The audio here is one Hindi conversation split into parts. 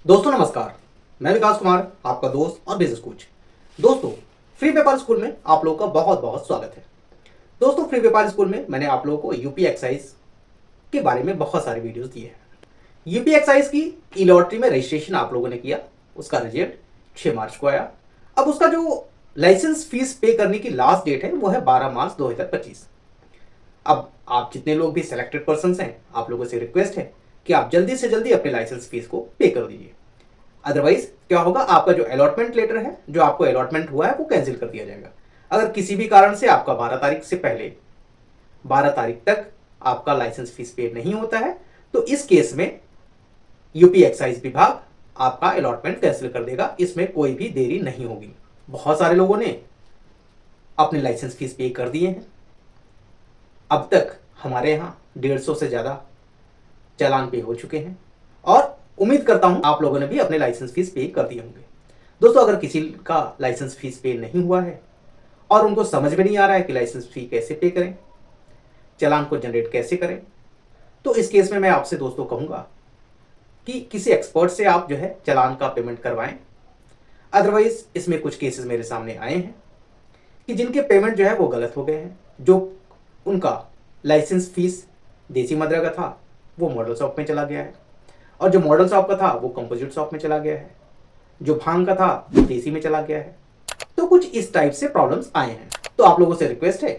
दोस्तों नमस्कार। मैं विकास कुमार, आपका दोस्त और बिजनेस कोच। दोस्तों, फ्री व्यापार स्कूल में आप लोगों का बहुत बहुत स्वागत है। दोस्तों, फ्री व्यापार स्कूल में मैंने आप लोगों को यूपी एक्साइज के बारे में बहुत सारे वीडियोस दिए हैं। यूपी एक्साइज की ई लॉटरी में रजिस्ट्रेशन आप लोगों ने किया, उसका रिजल्ट 6 मार्च को आया। अब उसका जो लाइसेंस फीस पे करने की लास्ट डेट है वो है 12 मार्च 2025। अब आप जितने लोग भी सिलेक्टेड पर्सन हैं, आप लोगों से रिक्वेस्ट है कि आप जल्दी से जल्दी अपने लाइसेंस फीस को पे कर दीजिए। अदरवाइज क्या होगा, आपका जो अलॉटमेंट लेटर है, जो आपको अलॉटमेंट हुआ है, वो कैंसिल कर दिया जाएगा। अगर किसी भी कारण से आपका 12 तारीख से पहले 12 तारीख तक आपका लाइसेंस फीस पे नहीं होता है, तो इस केस में यूपी एक्साइज विभाग आपका अलॉटमेंट कैंसिल कर देगा। इसमें कोई भी देरी नहीं होगी। बहुत सारे लोगों ने अपने लाइसेंस फीस पे कर दिए हैं। अब तक हमारे यहाँ 150 से ज़्यादा चालान पे हो चुके हैं और उम्मीद करता हूं आप लोगों ने भी अपने लाइसेंस फीस पे कर दिए होंगे। दोस्तों, अगर किसी का लाइसेंस फीस पे नहीं हुआ है और उनको समझ में नहीं आ रहा है कि लाइसेंस फी कैसे पे करें, चालान को जनरेट कैसे करें, तो इस केस में मैं आपसे दोस्तों कहूंगा कि किसी एक्सपर्ट से आप जो है चालान का पेमेंट करवाएं। अदरवाइज इसमें कुछ केसेस मेरे सामने आए हैं कि जिनके पेमेंट जो है वो गलत हो गए हैं। जो उनका लाइसेंस फीस देसी मदरा का था वो मॉडल शॉप में चला गया है, और जो मॉडल शॉप का था वो कंपोजिट शॉप में चला गया है, जो भांग का था वो देसी में चला गया है। तो कुछ इस टाइप से प्रॉब्लम्स आए हैं। तो आप लोगों से रिक्वेस्ट है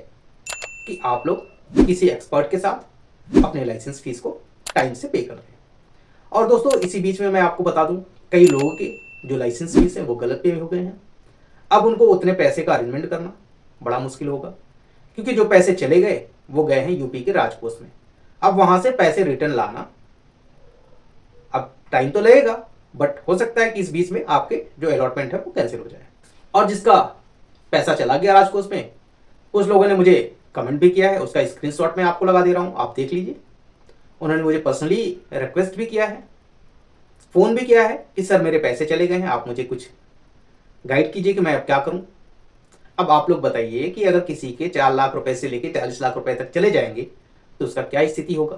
कि आप लोग किसी एक्सपर्ट के साथ अपने लाइसेंस फीस को टाइम से पे कर दें। और दोस्तों, इसी बीच में मैं आपको बता दूं, कई लोगों के जो लाइसेंस फीस है वो गलत पे हो गए हैं। अब उनको उतने पैसे का अरेंजमेंट करना बड़ा मुश्किल होगा, क्योंकि जो पैसे चले गए वो गए हैं यूपी के राजकोष में। अब वहां से पैसे रिटर्न लाना, अब टाइम तो लगेगा, बट हो सकता है कि इस बीच में आपके जो अलॉटमेंट है वो कैंसिल हो जाए। और जिसका पैसा चला गया राजकोष में, कुछ लोगों ने मुझे कमेंट भी किया है, उसका स्क्रीनशॉट मैं आपको लगा दे रहा हूं, आप देख लीजिए। उन्होंने मुझे पर्सनली रिक्वेस्ट भी किया है, फोन भी किया है कि सर मेरे पैसे चले गए हैं, आप मुझे कुछ गाइड कीजिए कि मैं अब क्या करूं। अब आप लोग बताइए कि अगर किसी के 4 लाख रुपए से लेकर 40 लाख रुपए तक चले जाएंगे तो उसका क्या स्थिति होगा,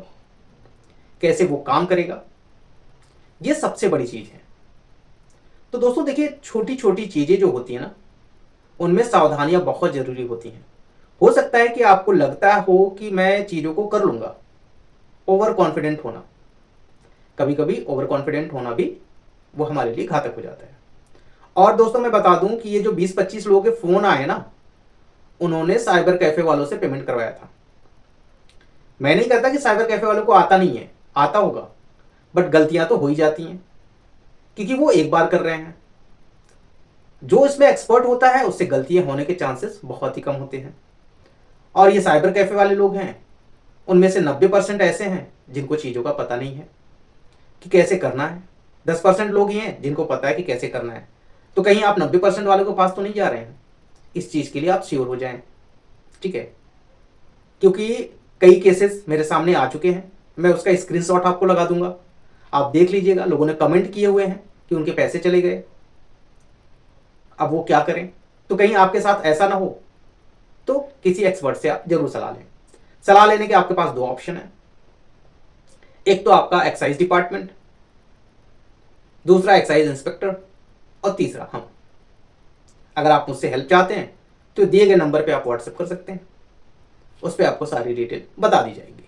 कैसे वो काम करेगा, ये सबसे बड़ी चीज है। तो दोस्तों देखिए, छोटी छोटी चीजें जो होती है ना, उनमें सावधानियां बहुत जरूरी होती हैं। हो सकता है कि आपको लगता हो कि मैं चीजों को कर लूंगा, ओवर कॉन्फिडेंट होना, कभी कभी ओवर कॉन्फिडेंट होना भी वो हमारे लिए घातक हो जाता है। और दोस्तों मैं बता दूं कि ये जो 20-25 लोगों के फोन आए ना, उन्होंने साइबर कैफे वालों से पेमेंट करवाया था। मैं नहीं कहता कि साइबर कैफे वालों को आता नहीं है, आता होगा, बट गलतियां तो हो ही जाती हैं, क्योंकि वो एक बार कर रहे हैं। जो इसमें एक्सपर्ट होता है उससे गलतियां होने के चांसेस बहुत ही कम होते हैं। और ये साइबर कैफे वाले लोग हैं, उनमें से 90% ऐसे हैं जिनको चीज़ों का पता नहीं है कि कैसे करना है। 10% लोग ही हैं जिनको पता है कि कैसे करना है। तो कहीं आप 90% वालों के पास तो नहीं जा रहे हैं। इस चीज़ के लिए आप श्योर हो जाएं, ठीक है, क्योंकि कई केसेस मेरे सामने आ चुके हैं। मैं उसका स्क्रीनशॉट आपको लगा दूंगा, आप देख लीजिएगा। लोगों ने कमेंट किए हुए हैं कि उनके पैसे चले गए, अब वो क्या करें। तो कहीं आपके साथ ऐसा ना हो, तो किसी एक्सपर्ट से आप जरूर सलाह लें। सलाह लेने के आपके पास 2 ऑप्शन है, एक तो आपका एक्साइज डिपार्टमेंट, दूसरा एक्साइज इंस्पेक्टर, और तीसरा हम। अगर आप मुझसे हेल्प चाहते हैं तो दिए गए नंबर पे आप व्हाट्सएप कर सकते हैं, उस पर आपको सारी डिटेल बता दी जाएगी।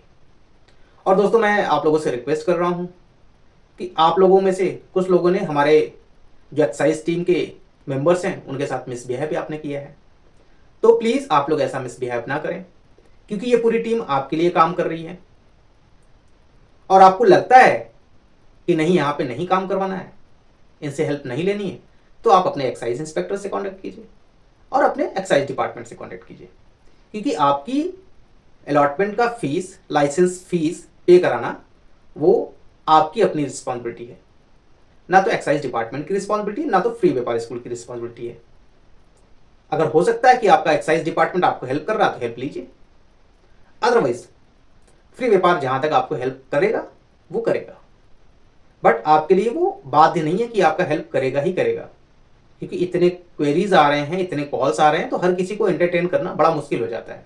और दोस्तों, मैं आप लोगों से रिक्वेस्ट कर रहा हूं कि आप लोगों में से कुछ लोगों ने हमारे जो एक्साइज टीम के मेंबर्स हैं उनके साथ मिसबिहेव भी आपने किया है। तो प्लीज़ आप लोग ऐसा मिसबिहेव ना करें, क्योंकि ये पूरी टीम आपके लिए काम कर रही है। और आपको लगता है कि नहीं, यहाँ पे नहीं काम करवाना है, इनसे हेल्प नहीं लेनी है, तो आप अपने एक्साइज इंस्पेक्टर से कांटेक्ट कीजिए और अपने एक्साइज डिपार्टमेंट से कांटेक्ट कीजिए, क्योंकि आपकी अलॉटमेंट का फीस, लाइसेंस फीस पे कराना वो आपकी अपनी रिस्पॉन्सिबिलिटी है, ना तो एक्साइज डिपार्टमेंट की रिस्पॉन्सिबिलिटी, ना तो फ्री व्यापार स्कूल की रिस्पॉन्सिबिलिटी है। अगर हो सकता है कि आपका एक्साइज डिपार्टमेंट आपको हेल्प कर रहा है तो हेल्प लीजिए, अदरवाइज फ्री व्यापार जहां तक आपको हेल्प करेगा वो करेगा, बट आपके लिए वो बाध्य नहीं है कि आपका हेल्प करेगा ही करेगा, क्योंकि इतने क्वेरीज आ रहे हैं, इतने कॉल्स आ रहे हैं, तो हर किसी को एंटरटेन करना बड़ा मुश्किल हो जाता है।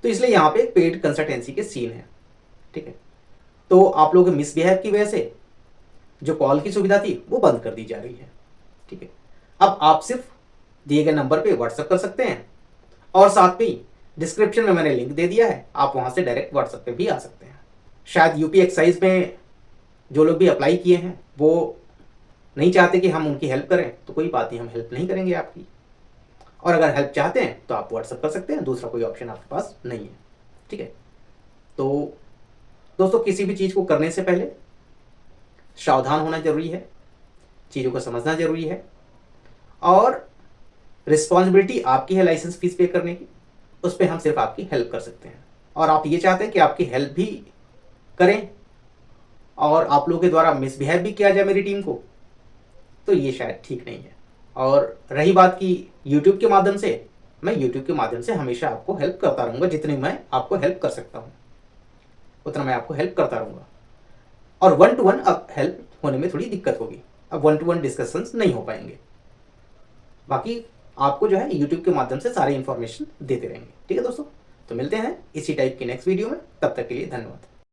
तो इसलिए यहाँ पे पेड कंसल्टेंसी के सीन है, ठीक है। तो आप लोगों के मिसबिहेव की वजह से जो कॉल की सुविधा थी वो बंद कर दी जा रही है। ठीक है, अब आप सिर्फ दिए गए नंबर पे व्हाट्सएप कर सकते हैं और साथ में ही डिस्क्रिप्शन में मैंने लिंक दे दिया है, आप वहां से डायरेक्ट व्हाट्सएप पे भी आ सकते हैं। शायद यूपी एक्साइज में जो लोग भी अप्लाई किए हैं वो नहीं चाहते कि हम उनकी हेल्प करें, तो कोई बात नहीं, हम हेल्प नहीं करेंगे आपकी। और अगर हेल्प चाहते हैं तो आप व्हाट्सएप कर सकते हैं, दूसरा कोई ऑप्शन आपके पास नहीं है। ठीक है, तो दोस्तों किसी भी चीज़ को करने से पहले सावधान होना जरूरी है, चीज़ों को समझना जरूरी है, और रिस्पॉन्सिबिलिटी आपकी है लाइसेंस फीस पे करने की, उस पर हम सिर्फ आपकी हेल्प कर सकते हैं। और आप ये चाहते हैं कि आपकी हेल्प भी करें और आप लोगों के द्वारा मिसबिहेव भी किया जाए मेरी टीम को, तो ये शायद ठीक नहीं है। और रही बात की यूट्यूब के माध्यम से, मैं यूट्यूब के माध्यम से हमेशा आपको हेल्प करता रहूँगा, जितनी मैं आपको हेल्प कर सकता हूँ उतना मैं आपको हेल्प करता रहूँगा। और 1-to-1 अब हेल्प होने में थोड़ी दिक्कत होगी, अब 1-to-1 डिस्कशंस नहीं हो पाएंगे। बाकी आपको जो है यूट्यूब के माध्यम से सारी इंफॉर्मेशन देते रहेंगे। ठीक है दोस्तों, तो मिलते हैं इसी टाइप की नेक्स्ट वीडियो में, तब तक के लिए धन्यवाद।